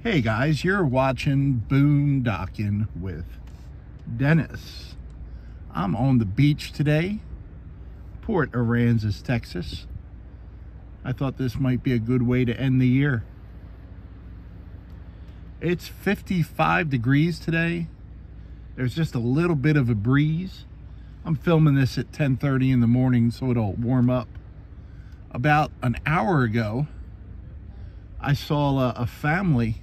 Hey guys, you're watching Boondocking with Dennis. I'm on the beach today, Port Aransas, Texas. I thought this might be a good way to end the year. It's 55 degrees today. There's just a little bit of a breeze. I'm filming this at 10:30 in the morning so it'll warm up. About an hour ago, I saw a family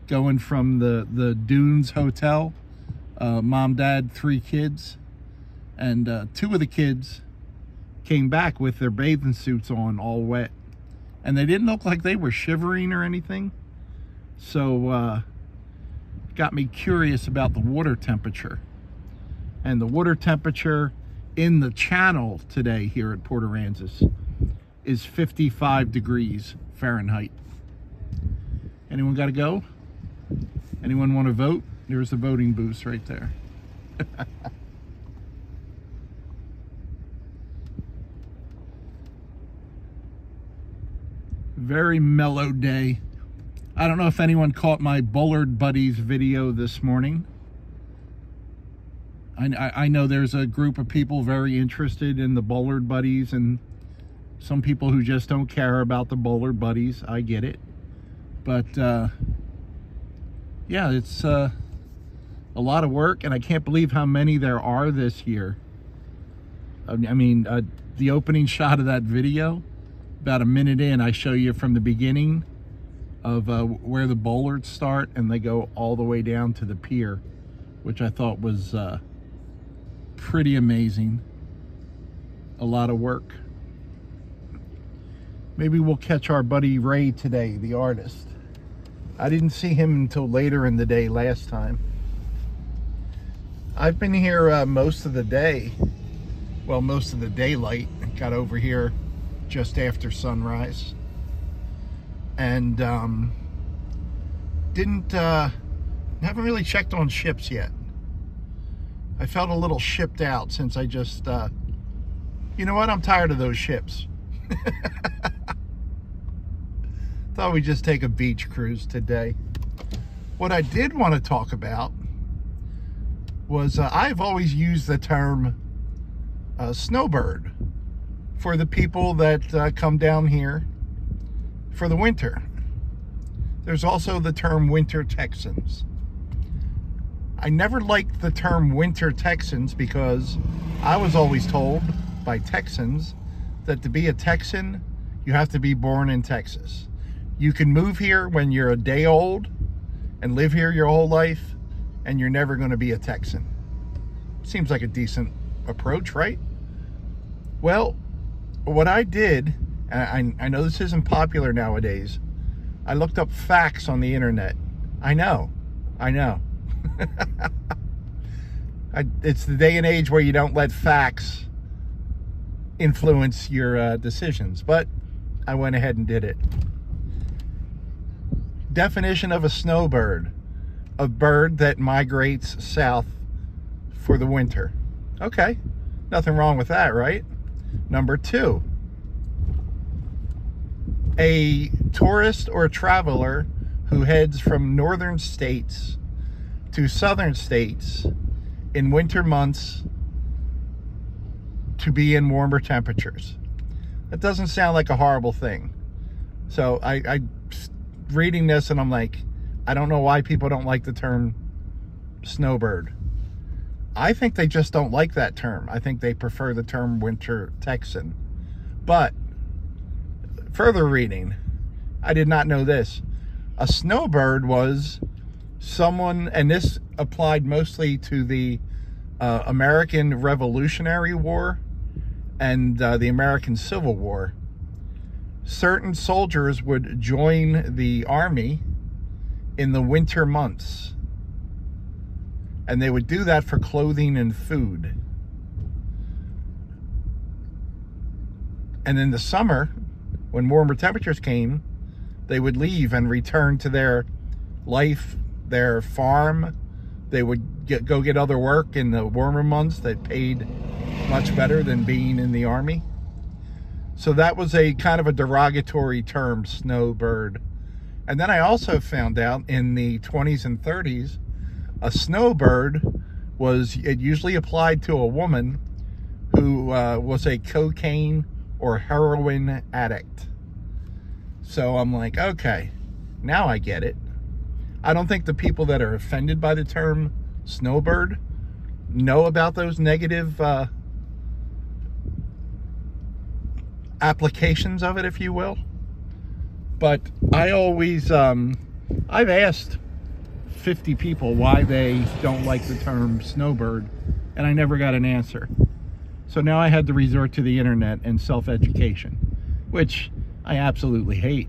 going from the Dunes Hotel, mom, dad, 3 kids, and 2 of the kids came back with their bathing suits on, all wet, and they didn't look like they were shivering or anything. So got me curious about the water temperature, and the water temperature in the channel today here at Port Aransas is 55 degrees Fahrenheit. Anyone got to go? Anyone want to vote? There's the voting booth right there. Very mellow day. I don't know if anyone caught my Bullard Buddies video this morning. I know there's a group of people very interested in the Bullard Buddies, and some people who just don't care about the Bullard Buddies. I get it. But yeah, it's a lot of work, and I can't believe how many there are this year. I mean, the opening shot of that video, about a minute in, I show you from the beginning of where the bollards start, and they go all the way down to the pier, which I thought was pretty amazing. A lot of work. Maybe we'll catch our buddy Ray today, the artist. I didn't see him until later in the day last time. I've been here most of the day. Well, most of the daylight. Got over here just after sunrise. And haven't really checked on ships yet. I felt a little shipped out since I just, you know what? I'm tired of those ships. Thought we'd just take a beach cruise today. What I did want to talk about was I've always used the term snowbird for the people that come down here for the winter. There's also the term winter Texans. I never liked the term winter Texans because I was always told by Texans that to be a Texan, you have to be born in Texas. You can move here when you're a day old and live here your whole life, and you're never going to be a Texan. Seems like a decent approach, right? Well, what I did, and I know this isn't popular nowadays, I looked up facts on the internet. I know. It's the day and age where you don't let facts influence your decisions, but I went ahead and did it. Definition of a snowbird: a bird that migrates south for the winter. Okay, nothing wrong with that, right? Number 2, a tourist or traveler who heads from northern states to southern states in winter months to be in warmer temperatures. That doesn't sound like a horrible thing. So I reading this, and I'm like, I don't know why people don't like the term snowbird. I think they just don't like that term. I think they prefer the term winter Texan. But further reading, I did not know this. A snowbird was someone, and this applied mostly to the American Revolutionary War and the American Civil War. Certain soldiers would join the army in the winter months, and they would do that for clothing and food. And in the summer, when warmer temperatures came, they would leave and return to their life, their farm. They would go get other work in the warmer months that paid much better than being in the army. So that was a kind of a derogatory term, snowbird. And then I also found out in the 20s and 30s, a snowbird it usually applied to a woman who was a cocaine or heroin addict. So I'm like, okay, now I get it. I don't think the people that are offended by the term snowbird know about those negative applications of it, if you will. But I always, I've asked 50 people why they don't like the term snowbird, and I never got an answer. So now I had to resort to the internet and self-education, which I absolutely hate.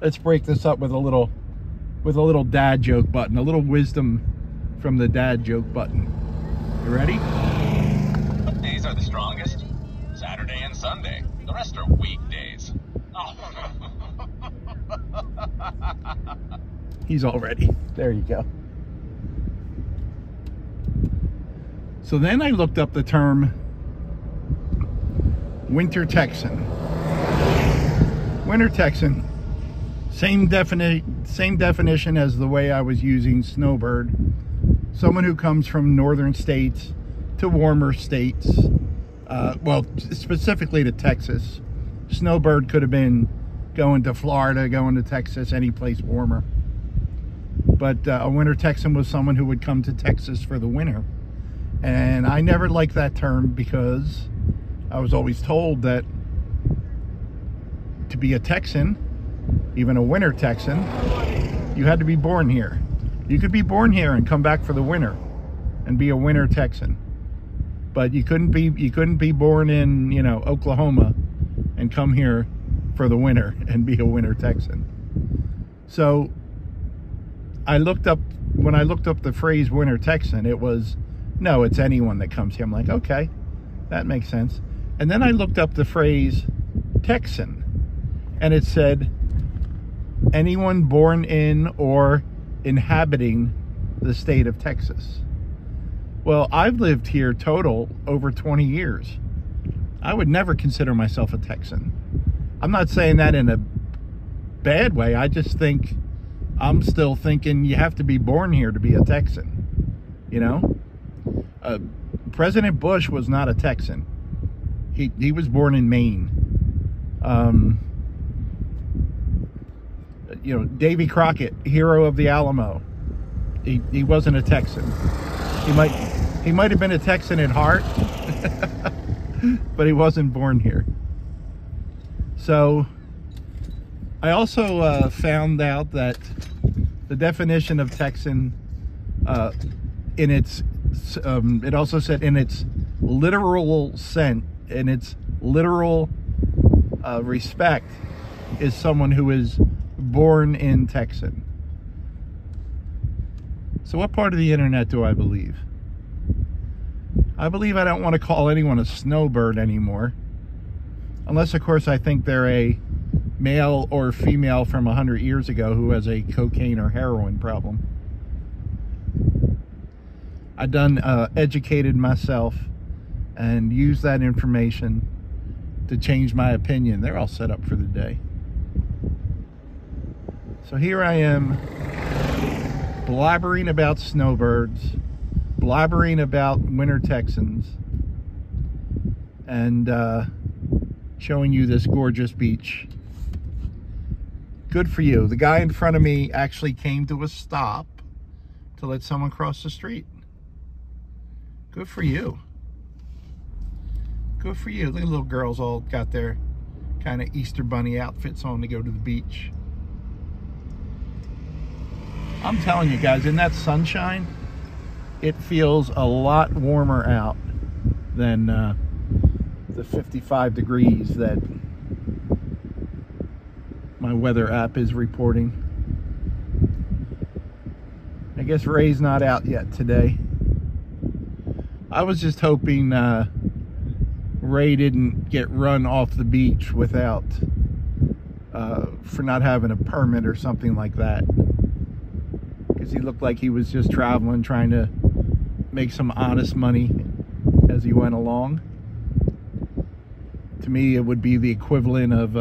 Let's break this up with a little dad joke button, a little wisdom from the dad joke button. You ready? What days are the strongest? Saturday and Sunday. The rest are weekdays. Oh. He's all ready. There you go. So then I looked up the term winter Texan. Winter Texan, same definition as the way I was using snowbird. Someone who comes from northern states to warmer states. Well, specifically to Texas. Snowbird could have been going to Florida, going to Texas, any place warmer. But a winter Texan was someone who would come to Texas for the winter. And I never liked that term because I was always told that to be a Texan, even a winter Texan, you had to be born here. You could be born here and come back for the winter and be a winter Texan. But you couldn't be born in, you know, Oklahoma and come here for the winter and be a winter Texan. So when I looked up the phrase winter Texan, it was, no, it's anyone that comes here. I'm like, okay, that makes sense. And then I looked up the phrase Texan, and it said anyone born in or inhabiting the state of Texas. Well, I've lived here total over 20 years. I would never consider myself a Texan. I'm not saying that in a bad way. I just think, I'm still thinking you have to be born here to be a Texan. You know? President Bush was not a Texan. He was born in Maine. You know, Davy Crockett, hero of the Alamo. He wasn't a Texan. He might have been a Texan at heart, but he wasn't born here. So I also found out that the definition of Texan, it also said in its literal sense, in its literal respect, is someone who is born in Texan. So what part of the internet do I believe? I believe I don't want to call anyone a snowbird anymore. Unless, of course, I think they're a male or female from 100 years ago who has a cocaine or heroin problem. I done educated myself and used that information to change my opinion. They're all set up for the day. So here I am, blabbering about snowbirds, blabbering about winter Texans, and showing you this gorgeous beach. Good for you. The guy in front of me actually came to a stop to let someone cross the street. Good for you. Good for you. Look at the little girls all got their kind of Easter bunny outfits on to go to the beach. I'm telling you guys, in that sunshine, it feels a lot warmer out than the 55 degrees that my weather app is reporting. I guess Ray's not out yet today. I was just hoping Ray didn't get run off the beach without for not having a permit or something like that, because he looked like he was just traveling, trying to make some honest money as he went along. To me, it would be the equivalent of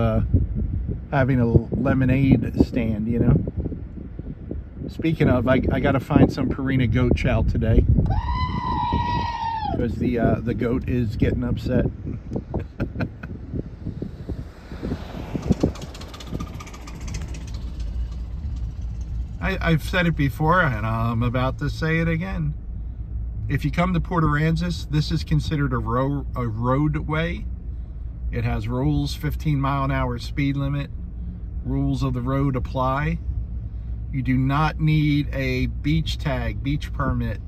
having a lemonade stand, you know. Speaking of, I got to find some Purina goat chow today because the goat is getting upset. I've said it before, and I'm about to say it again. If you come to Port Aransas, this is considered a roadway. It has rules, 15-mile-an-hour speed limit. Rules of the road apply. You do not need a beach tag, beach permit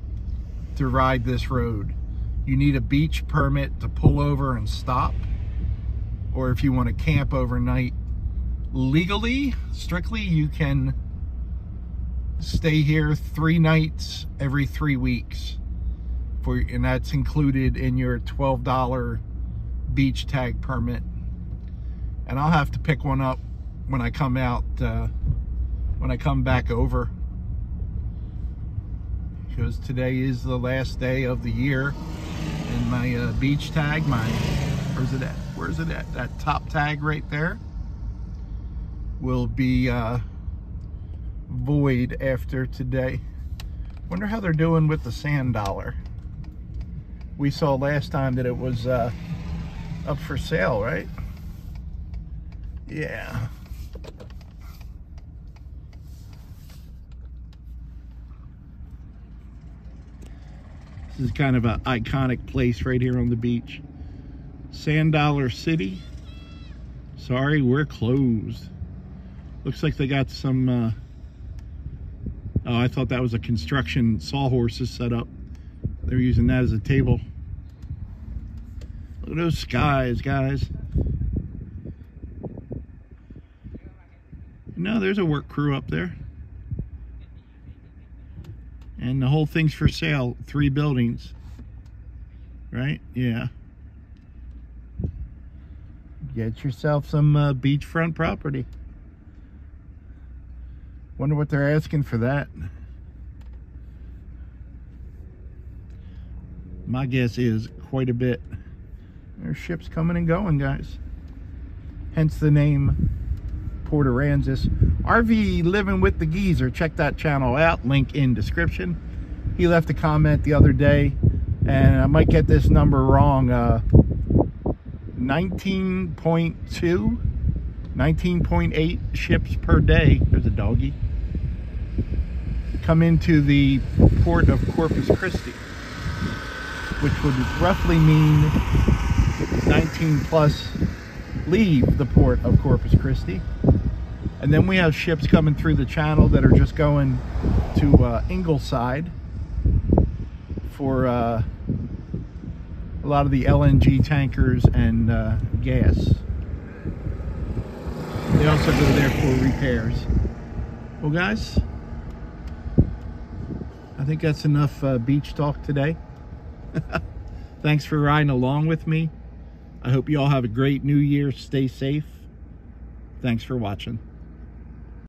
to ride this road. You need a beach permit to pull over and stop, or if you want to camp overnight. Legally, strictly, you can stay here 3 nights every 3 weeks, and that's included in your $12 beach tag permit. And I'll have to pick one up when I come out, when I come back over, because today is the last day of the year, and my beach tag, where's it at? Where's it at? That top tag right there will be void after today. Wonder how they're doing with the sand dollar. We saw last time that it was up for sale, right? Yeah. This is kind of an iconic place right here on the beach. Sand Dollar City. Sorry, we're closed. Looks like they got some oh, I thought that was a construction sawhorses set up. They're using that as a table. Look at those skies, guys. No, there's a work crew up there. And the whole thing's for sale. 3 buildings. Right? Yeah. Get yourself some beachfront property. Wonder what they're asking for that. My guess is quite a bit. There's ships coming and going, guys. Hence the name Port Aransas. RV Living with the Geezer. Check that channel out. Link in description. He left a comment the other day, and I might get this number wrong. 19.2, 19.8 ships per day. There's a doggy. Come into the port of Corpus Christi, which would roughly mean 19 plus leave the port of Corpus Christi. And then we have ships coming through the channel that are just going to Ingleside for a lot of the LNG tankers and gas. They also go there for repairs. Well, guys, I think that's enough beach talk today. Thanks for riding along with me. I hope you all have a great new year. Stay safe. Thanks for watching.